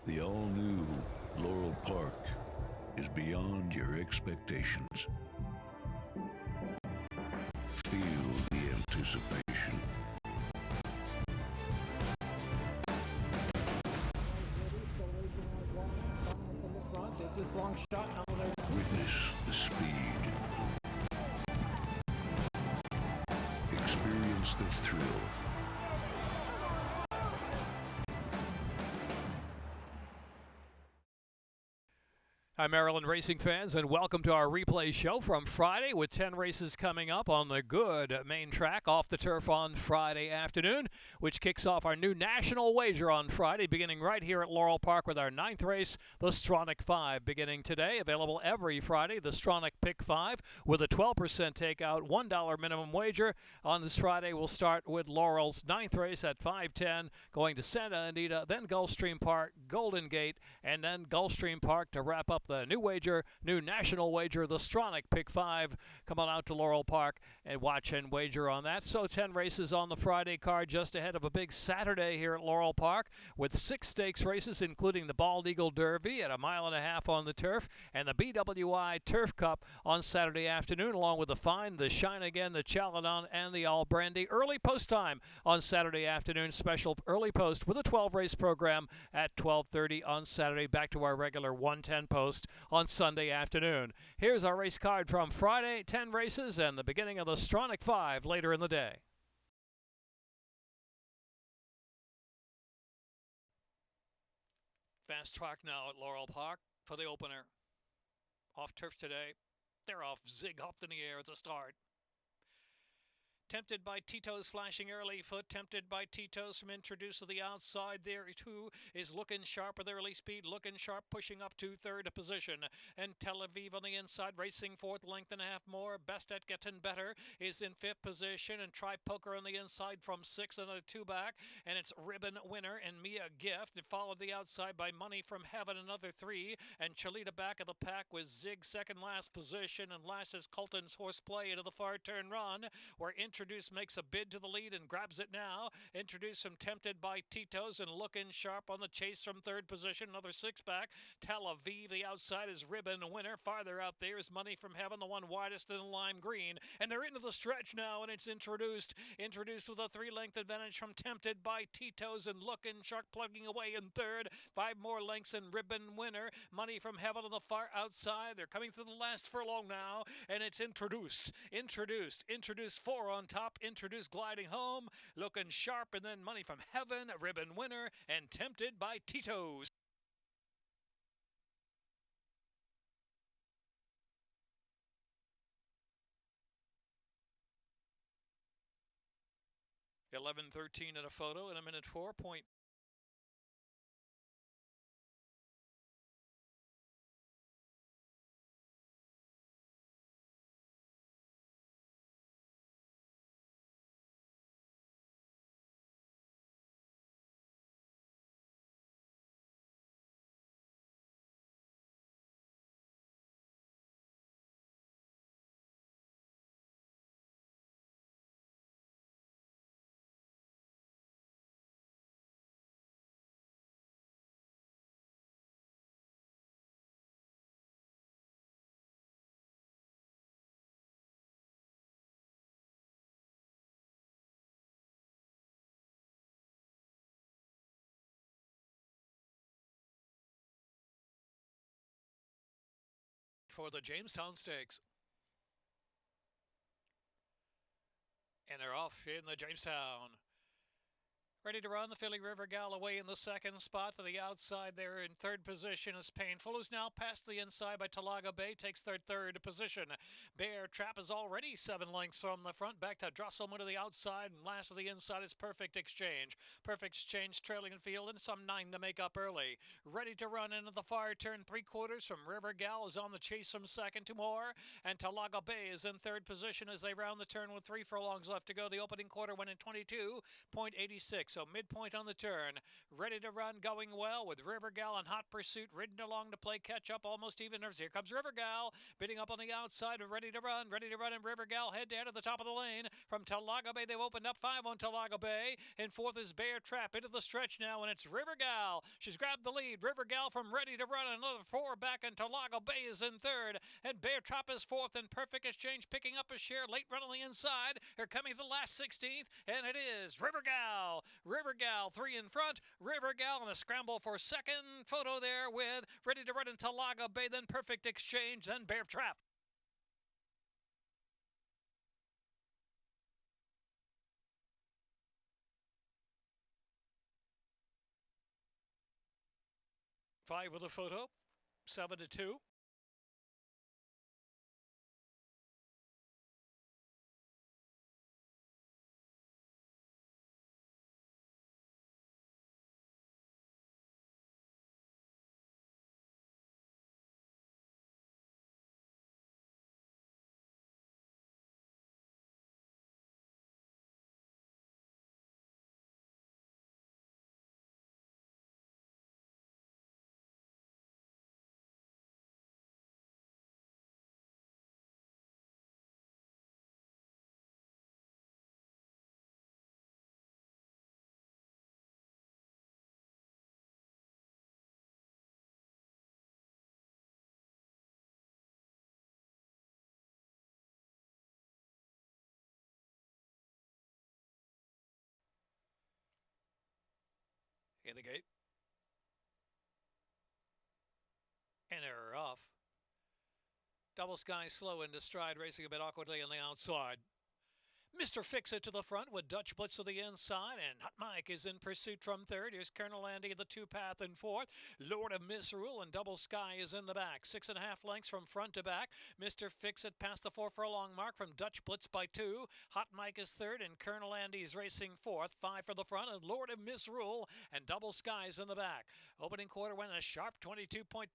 The all-new Laurel Park is beyond your expectations. Feel the anticipation. Is this long shot? Witness the speed. Experience the thrill. Hi, Maryland racing fans, and welcome to our replay show from Friday with 10 races coming up on the good main track off the turf on Friday afternoon, which kicks off our new national wager on Friday, beginning right here at Laurel Park with our 9th race, the Stronach 5, beginning today. Available every Friday, the Stronach Pick 5 with a 12% takeout, $1 minimum wager. On this Friday, we'll start with Laurel's 9th race at 5:10, going to Santa Anita, then Gulfstream Park, Golden Gate, and then Gulfstream Park to wrap up the new wager, new national wager, the Stronach Pick 5. Come on out to Laurel Park and watch and wager on that. So 10 races on the Friday card, just ahead of a big Saturday here at Laurel Park with 6 stakes races, including the Bald Eagle Derby at 1.5 miles on the turf and the BWI Turf Cup on Saturday afternoon, along with the Fine, the Shine Again, the Chaladon, and the All Brandy. Early post time on Saturday afternoon, special early post with a 12-race program at 12:30 on Saturday. Back to our regular 1:10 post on Sunday afternoon. Here's our race card from Friday, 10 races, and the beginning of the Stronach 5 later in the day. Fast track now at Laurel Park for the opener. Off turf today. They're off zig hopped in the air at the start. Tempted by Tito's flashing early foot. Tempted by Tito's from introduce to the outside. There too is Looking Sharp with early speed. Looking Sharp pushing up to third position. And Tel Aviv on the inside racing fourth, length and a half more. Best at Getting Better is in fifth position. And Try Poker on the inside from sixth and a 2 back. And it's Ribbon Winner and Mia Gift. It followed the outside by Money from Heaven, another 3. And Cholita back of the pack with Zig second last position. And last is Colton's Horseplay into the far turn run, where Introduce makes a bid to the lead and grabs it now. Introduce from Tempted by Tito's and Looking Sharp on the chase from third position. Another 6 back. Tel Aviv, the outside, is Ribbon Winner. Farther out there is Money from Heaven, the one widest in the lime green. And they're into the stretch now, and it's Introduced. Introduced with a 3-length advantage from Tempted by Tito's and Looking Sharp plugging away in third. 5 more lengths and Ribbon Winner. Money from Heaven on the far outside. They're coming through the last furlong now, and it's Introduced. Introduced 4 on top. Introduced gliding home, Looking Sharp, and then Money from Heaven, Ribbon Winner, and Tempted by Tito's. $11.13 in a photo in a minute 4. For the Jamestown Stakes. And they're off in the Jamestown. Ready to run, the Philly River Galloway in the second spot. To the outside there in third position is Painful, who's now past the inside by Talaga Bay, takes third position. Bear Trap is already 7 lengths from the front, back to Drosselman to the outside, and last to the inside is Perfect Exchange. Perfect Exchange trailing in field and some 9 to make up early. Ready to run into the far turn 3/4 from River Gal is on the chase from second. 2 more, and Talaga Bay is in third position as they round the turn with 3 furlongs left to go. The opening quarter went in 22.86. So midpoint on the turn. Ready to run, going well with River Gal in hot pursuit, ridden along to play catch up, almost even. Here comes River Gal, bidding up on the outside, ready to run, and River Gal head down to the top of the lane. From Talaga Bay, they've opened up 5 on Talaga Bay. In fourth is Bear Trap into the stretch now, and it's River Gal. She's grabbed the lead. River Gal from Ready to Run, another 4 back, and Talaga Bay is in third. And Bear Trap is fourth, and Perfect Exchange picking up a share. Late run on the inside. Here coming the last 16th, and it is River Gal. River Gal 3 in front. River Gal in a scramble for second. Photo there with Ready to Run in Talaga Bay, then Perfect Exchange, then Bear Trap. Five with a photo, 7-2. In the gate. And they're off. Double Sky slow into stride, racing a bit awkwardly on the outside. Mr. Fix-It to the front with Dutch Blitz to the inside, and Hot Mike is in pursuit from third. Here's Colonel Andy, the 2-path in fourth. Lord of Misrule and Double Sky is in the back. 6.5 lengths from front to back. Mr. Fix-It past the 4 furlong mark from Dutch Blitz by 2. Hot Mike is third, and Colonel Andy is racing fourth. 5 for the front, and Lord of Misrule and Double Sky is in the back. Opening quarter went a sharp 22.28.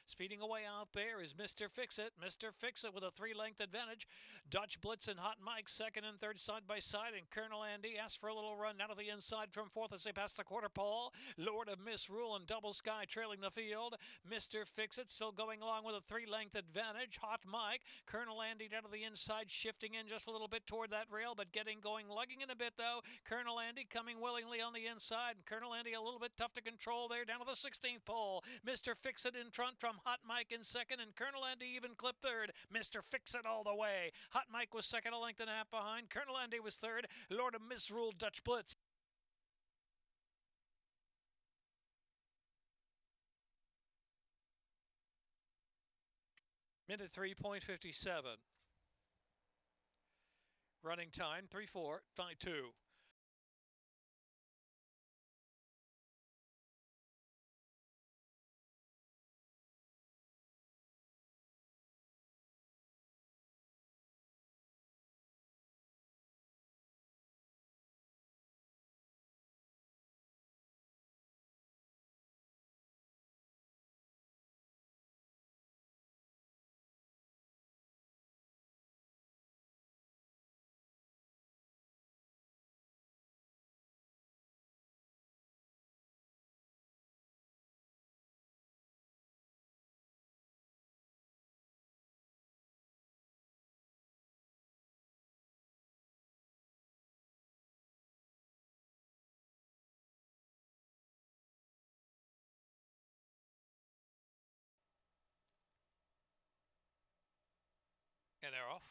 Speeding away out there is Mr. Fix-It. Mr. Fix-It with a 3-length advantage. Dutch Blitz and Hot Mike second and third side by side, and Colonel Andy asks for a little run out of the inside from fourth as they pass the quarter pole. Lord of Misrule and Double Sky trailing the field. Mr. Fix-It still going along with a 3-length advantage. Hot Mike, Colonel Andy down to the inside, shifting in just a little bit toward that rail, but getting going, lugging in a bit though. Colonel Andy coming willingly on the inside, and Colonel Andy a little bit tough to control there down to the 16th pole. Mr. Fix-It in front from Hot Mike in second, and Colonel Andy even clipped third. Mr. Fix-It all the way. Hot Mike was second, a length and a half behind. Colonel Andy was third. Lord of Misrule, Dutch Blitz. Minute 3.57. Running time 3:4.52. And they're off.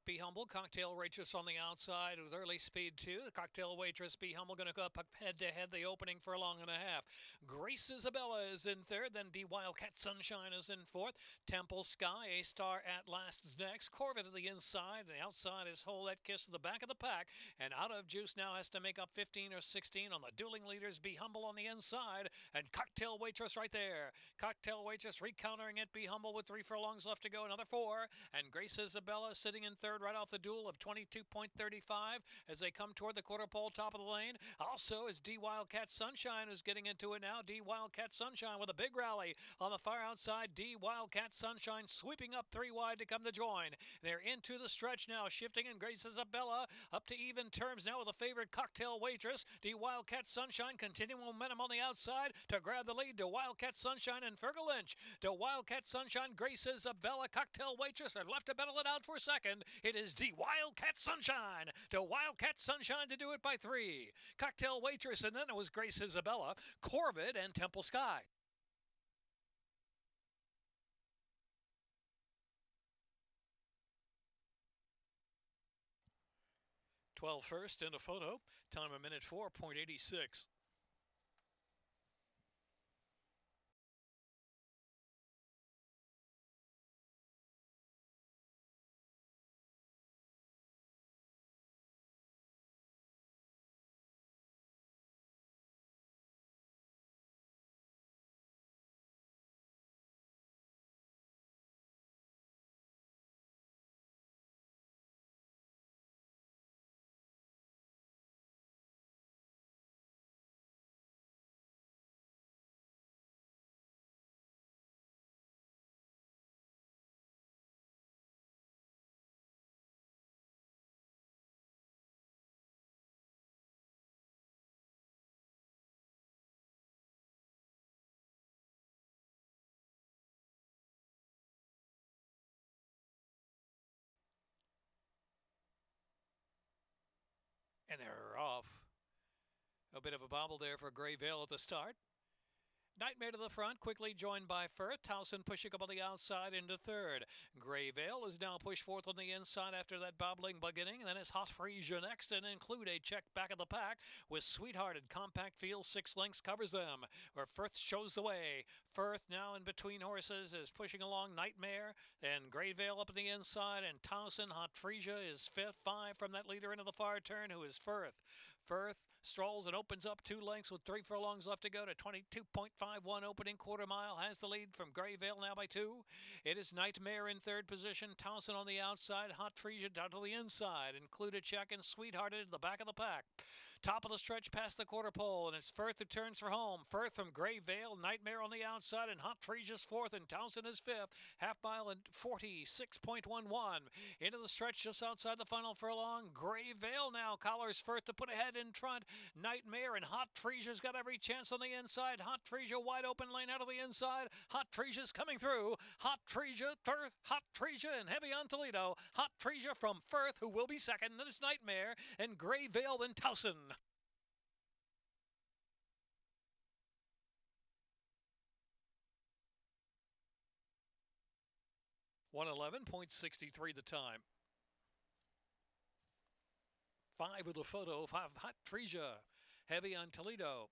Be Humble, Cocktail Waitress on the outside with early speed too. The Cocktail Waitress, Be Humble, going to go up head-to-head, the opening for a long and a half. Grace Isabella is in third, then D Wildcat Sunshine is in fourth. Temple Sky, A-Star at last is next. Corvette to the inside, and the outside is Holette Kiss to the back of the pack. And Out of Juice now has to make up 15 or 16 on the dueling leaders. Be Humble on the inside, and Cocktail Waitress right there. Cocktail Waitress recountering it. Be Humble with 3 furlongs left to go, another 4. And Grace Isabella sitting in third. third right off the duel of 22.35 as they come toward the quarter pole top of the lane. Also is D Wildcat Sunshine who's getting into it now. D Wildcat Sunshine with a big rally on the far outside. D Wildcat Sunshine sweeping up 3 wide to come to join. They're into the stretch now, shifting in Grace Isabella up to even terms now with a favorite Cocktail Waitress. D Wildcat Sunshine continuing momentum on the outside to grab the lead to Wildcat Sunshine and Fergal Lynch. To Wildcat Sunshine, Grace Isabella, Cocktail Waitress are left to battle it out for second. It is D Wildcat Sunshine to Wildcat Sunshine to do it by 3. Cocktail Waitress, and then it was Grace Isabella, Corbett, and Temple Sky. 12 first in a photo. Time a minute 4.86. And they're off. A bit of a bobble there for Gray Vale at the start. Nightmare to the front, quickly joined by Firth. Towson pushing up on the outside into third. Gray Vale is now pushed fourth on the inside after that bobbling beginning. And then it's Hot Frisia next, and include a check back of the pack with Sweethearted. Compact field, 6 lengths covers them, where Firth shows the way. Firth now in between horses is pushing along Nightmare, and Gray Vale up on the inside, and Towson. Hot Frisia is fifth, 5 from that leader into the far turn, who is Firth. Firth strolls and opens up 2 lengths with 3 furlongs left to go to 22.51 opening quarter mile. Has the lead from Gray Vale now by 2. It is Nightmare in third position. Towson on the outside. Hot Frisia down to the inside. Include a check and Sweethearted at the back of the pack. Top of the stretch past the quarter pole, and it's Firth who turns for home. Firth from Gray Vale. Nightmare on the outside, and Hot Frisia's fourth, and Towson is fifth. Half mile and 46.11. Into the stretch just outside the final furlong. Gray Vale now collars Firth to put ahead in front. Nightmare and Hot Frisia's got every chance on the inside. Hot Frisia wide open lane out of the inside. Hot Frisia's coming through. Hot Frisia, Firth, Hot Frisia, and heavy on Toledo. Hot Frisia from Firth, who will be second. Then it's Nightmare and Gray Vale, then Towson. .111.63 the time. 5 with a photo of Hot Frisia. Heavy on Toledo.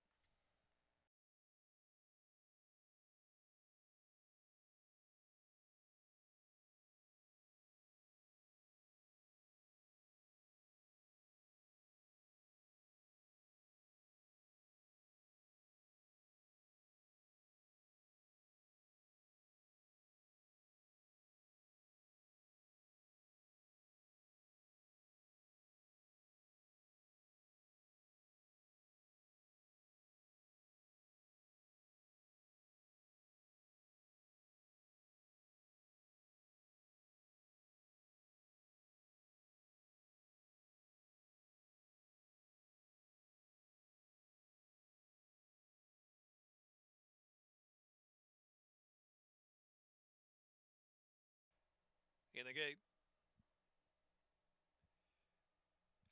In the gate.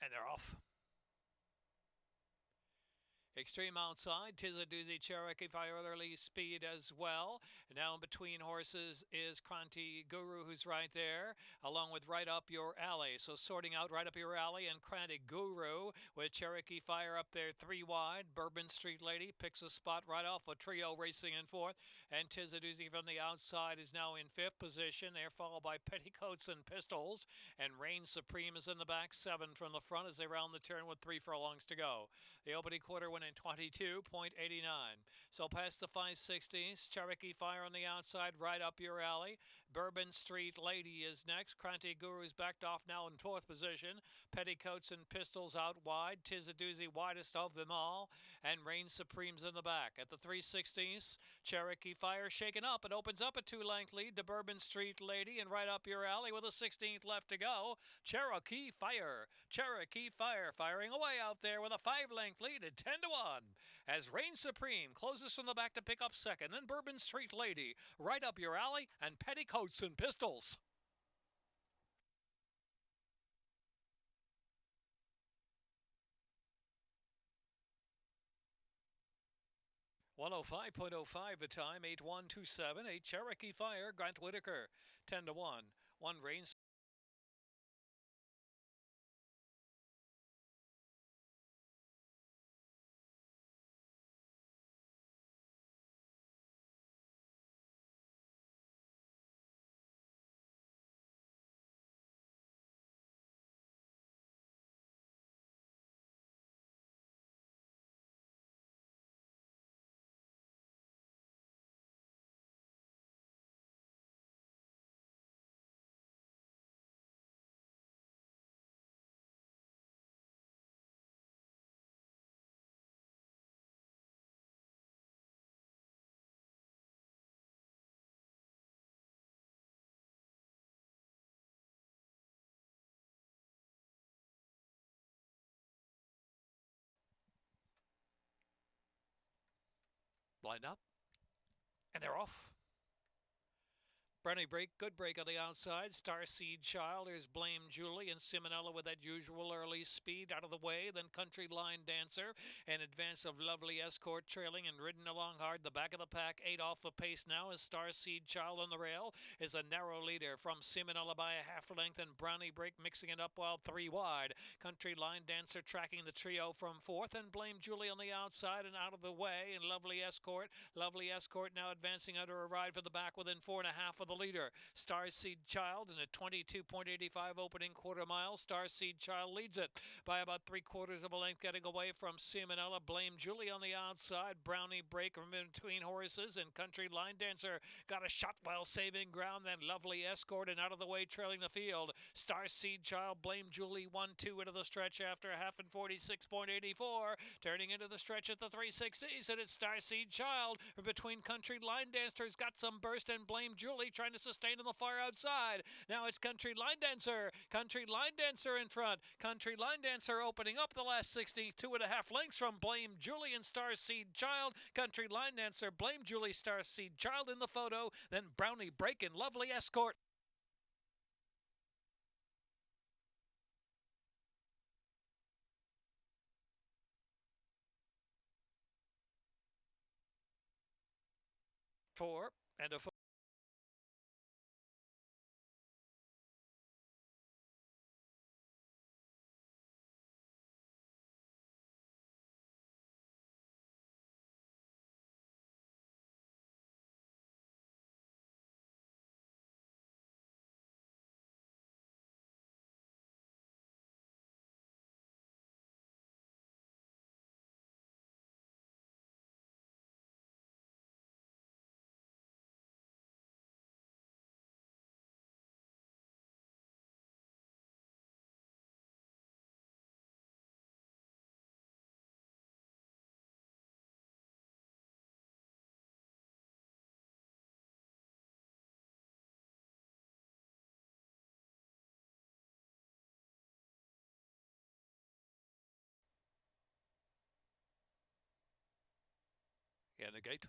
And they're off. Extreme outside, Tis a Doozy Cherokee Fire early speed as well. Now in between horses is Kranti Guru, who's right there, along with Right Up Your Alley. So sorting out Right Up Your Alley and Kranti Guru with Cherokee Fire up there 3 wide. Bourbon Street Lady picks a spot right off a trio racing in fourth. And Tis a Doozy from the outside is now in 5th position. They're followed by Petticoats and Pistols. And Reign Supreme is in the back, 7 from the front as they round the turn with 3 furlongs to go. The opening quarter went in and 22.89. So past the 560s, Cherokee Fire on the outside, right up your alley. Bourbon Street Lady is next. Cranty Guru's backed off now in fourth position. Petticoats and Pistols out wide. Tis a Doozy widest of them all. And Reign Supreme's in the back. At the 360s, Cherokee Fire shaken up. It opens up a 2-length lead to Bourbon Street Lady, and right up your alley with a 16th left to go, Cherokee Fire. Cherokee Fire firing away out there with a 5-length lead at 10-1. As Reign Supreme closes from the back to pick up second, and Bourbon Street Lady right up your alley, and Petticoats and Pistols. 105.05 the time, 8-1-2-7, 8 Cherokee Fire, Grant Whitaker, 10-1. 1 Reign. Blind up, and they're off. Brownie break, good break on the outside. Starseed Child, there's Blame Julie, and Simonella with that usual early speed out of the way. Then Country Line Dancer, in advance of Lovely Escort trailing and ridden along hard. The back of the pack, 8 off the pace now as Starseed Child on the rail is a narrow leader from Simonella by a half length, and Brownie break mixing it up while 3 wide. Country Line Dancer tracking the trio from fourth, and Blame Julie on the outside and out of the way, and Lovely Escort. Lovely Escort now advancing under a ride for the back within 4.5 of the leader. Starseed Child in a 22.85 opening quarter mile. Starseed Child leads it by about 3/4 of a length, getting away from Simonella. Blame Julie on the outside. Brownie break from in between horses, and Country Line Dancer got a shot while saving ground. Then Lovely Escort, and out of the way trailing the field. Starseed Child, Blame Julie 1-2 into the stretch after a half and 46.84. Turning into the stretch at the 360s, and it's Starseed Child from between Country Line Dancer's got some burst, and Blame Julie trying to sustain in the far outside. Now it's Country Line Dancer. Country Line Dancer in front. Country Line Dancer opening up the last 62.5 lengths from Blame Julie and Starseed Child. Country Line Dancer, Blame Julie, Starseed Child in the photo. Then Brownie break and Lovely Escort. Four and a four. And the gate.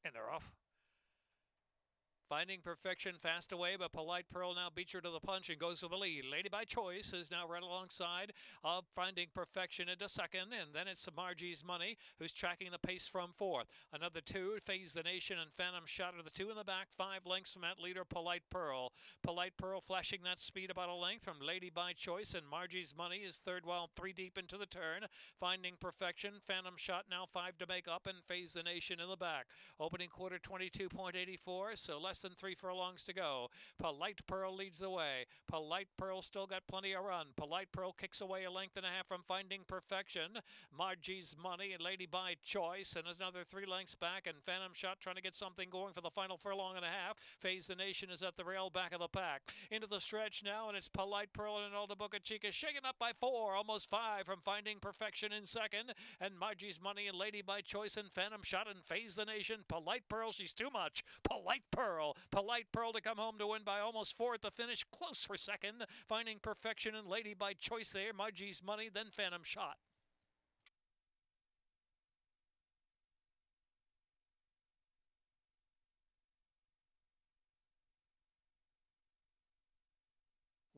And they're off. Finding Perfection fast away, but Polite Pearl now beats her to the punch and goes to the lead. Lady by Choice is now right alongside of Finding Perfection into second, and then it's Margie's Money, who's tracking the pace from fourth. Another 2, Phase the Nation and Phantom Shot are the 2 in the back, 5 lengths from that leader, Polite Pearl. Polite Pearl flashing that speed about a length from Lady by Choice, and Margie's Money is third while 3 deep into the turn. Finding Perfection, Phantom Shot now 5 to make up, and Phase the Nation in the back. Opening quarter 22.84, so less less than 3 furlongs to go. Polite Pearl leads the way. Polite Pearl still got plenty of run. Polite Pearl kicks away a length and a half from Finding Perfection. Margie's Money and Lady by Choice, and another 3 lengths back, and Phantom Shot trying to get something going for the final furlong and a half. Phase the Nation is at the rail back of the pack. Into the stretch now, and it's Polite Pearl and Alta Boca Chica shaken up by 4, almost 5 from Finding Perfection in second, and Margie's Money and Lady by Choice and Phantom Shot and Phase the Nation. Polite Pearl, she's too much. Polite Pearl to come home to win by almost 4 at the finish, close for second. Finding Perfection and Lady by Choice there. Margie's Money, then Phantom Shot.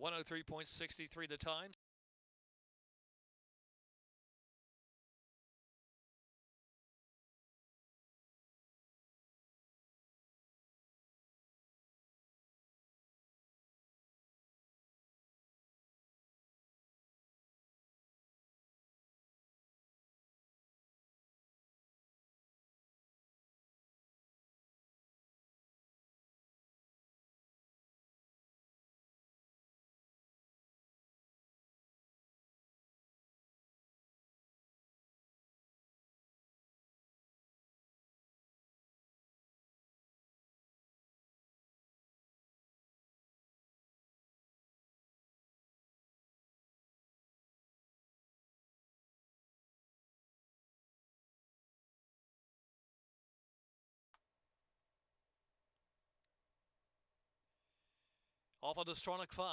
.103.63 the time. Off on the Stronic 5.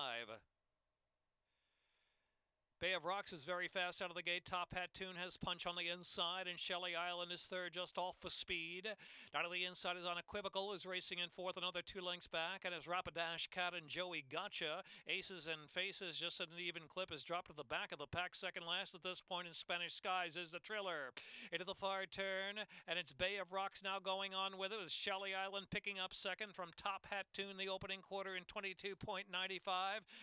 Bay of Rocks is very fast out of the gate. Top Hat Tune has punch on the inside, and Shelley Island is third, just off for speed. Down to the inside is Unequivocal, is racing in fourth, another 2 lengths back, and as Rapidash Cat and Joey Gotcha. Aces and Faces, just at an even clip, has dropped to the back of the pack. Second last at this point in Spanish Skies is the Triller. Into the far turn, and it's Bay of Rocks now going on with it. It's Shelley Island picking up second from Top Hat Tune, the opening quarter in 22.95,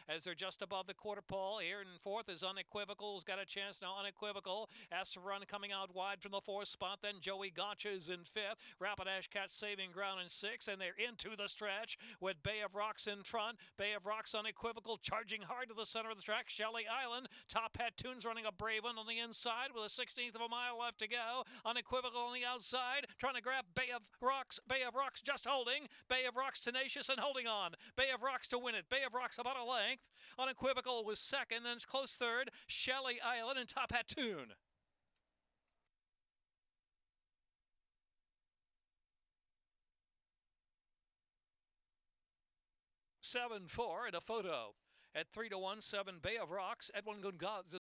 as they're just above the quarter pole. Here in fourth is Unequivocal's got a chance now. Unequivocal has to run coming out wide from the 4th spot. Then Joey Gotcha is in 5th. Rapidash Cat saving ground in 6th. And they're into the stretch with Bay of Rocks in front. Bay of Rocks, Unequivocal charging hard to the center of the track. Shelley Island. Top Hat Tunes running a brave one on the inside with a 16th of a mile left to go. Unequivocal on the outside trying to grab Bay of Rocks. Bay of Rocks just holding. Bay of Rocks tenacious and holding on. Bay of Rocks to win it. Bay of Rocks about a length. Unequivocal was second, and it's close third. Shelley Island and Top Hat Tune. (7-4) and a photo at 3-1. 7 Bay of Rocks. Edwin Gonzalez.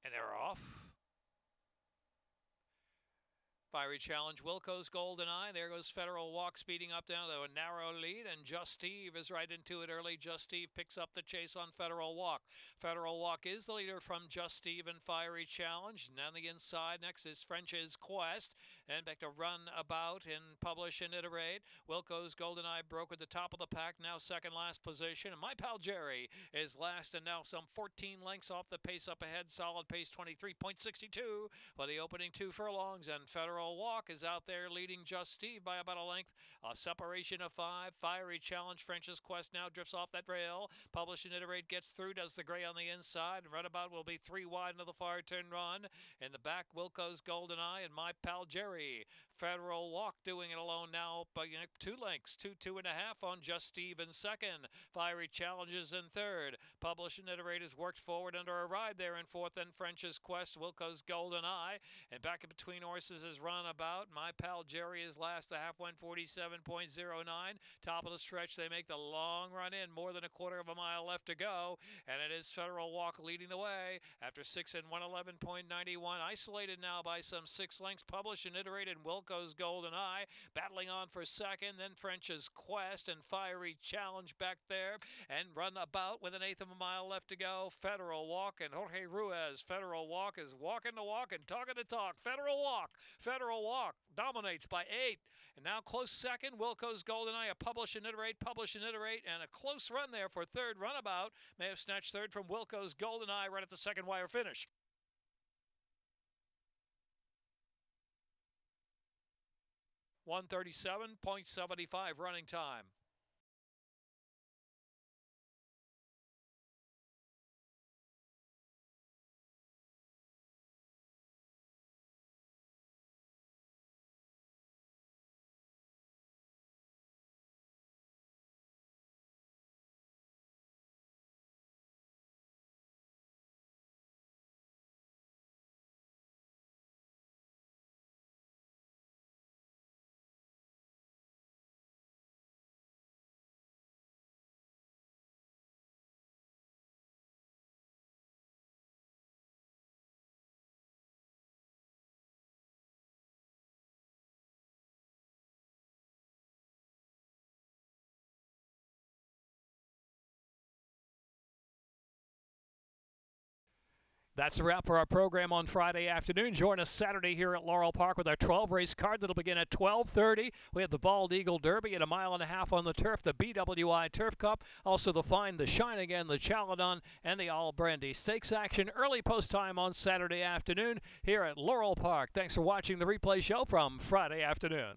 And they're off. Fiery Challenge, Wilco's Golden Eye. There goes Federal Walk speeding up down to a narrow lead, and Just Steve is right into it early. Just Steve picks up the chase on Federal Walk. Federal Walk is the leader from Just Steve and Fiery Challenge. And on the inside, next is French's Quest. And back to Run About and Publish and Iterate. Wilco's Golden Eye broke at the top of the pack, now second last position. And My Pal Jerry is last, and now some 14 lengths off the pace up ahead. Solid pace 23.62 for the opening 2 furlongs, and Federal Walk is out there leading Just Steve by about a length. A separation of 5. Fiery Challenge, French's Quest now drifts off that rail. Publish and Iterate gets through, does the gray on the inside. And Runabout will be 3 wide into the far turn run. In the back, Wilco's Golden Eye and My Pal Jerry. Federal Walk doing it alone now, but 2 lengths, 2.5 on Just Steve in second. Fiery Challenges in third. Publish and Iterate has worked forward under a ride there in fourth, then French's Quest, Wilco's Golden Eye. And back in between horses is Runabout. My pal Jerry is last, the half 147.09. Top of the stretch, they make the long run in, more than a quarter of a mile left to go. And it is Federal Walk leading the way after 6 and 111.91. Isolated now by some 6 lengths. Publish and Iterate and Wilco's Golden Eye. Battling on for second, then French's Quest and Fiery Challenge back there. And Runabout with 1/8 of a mile left to go. Federal Walk and Jorge Ruiz. Federal Walk is walking the walk and talking the talk. Federal Walk. Federal Walk dominates by 8. And now close second, Wilco's Golden Eye. A Publish and Iterate, and a close run there for third. Runabout may have snatched third from Wilco's Golden Eye right at the second wire finish. .137.75 running time. That's a wrap for our program on Friday afternoon. Join us Saturday here at Laurel Park with our 12-race card that'll begin at 12:30. We have the Bald Eagle Derby at 1.5 miles on the turf, the BWI Turf Cup, also the Find, the Shine Again, the Chaladon, and the All Brandy Stakes action early post time on Saturday afternoon here at Laurel Park. Thanks for watching the replay show from Friday afternoon.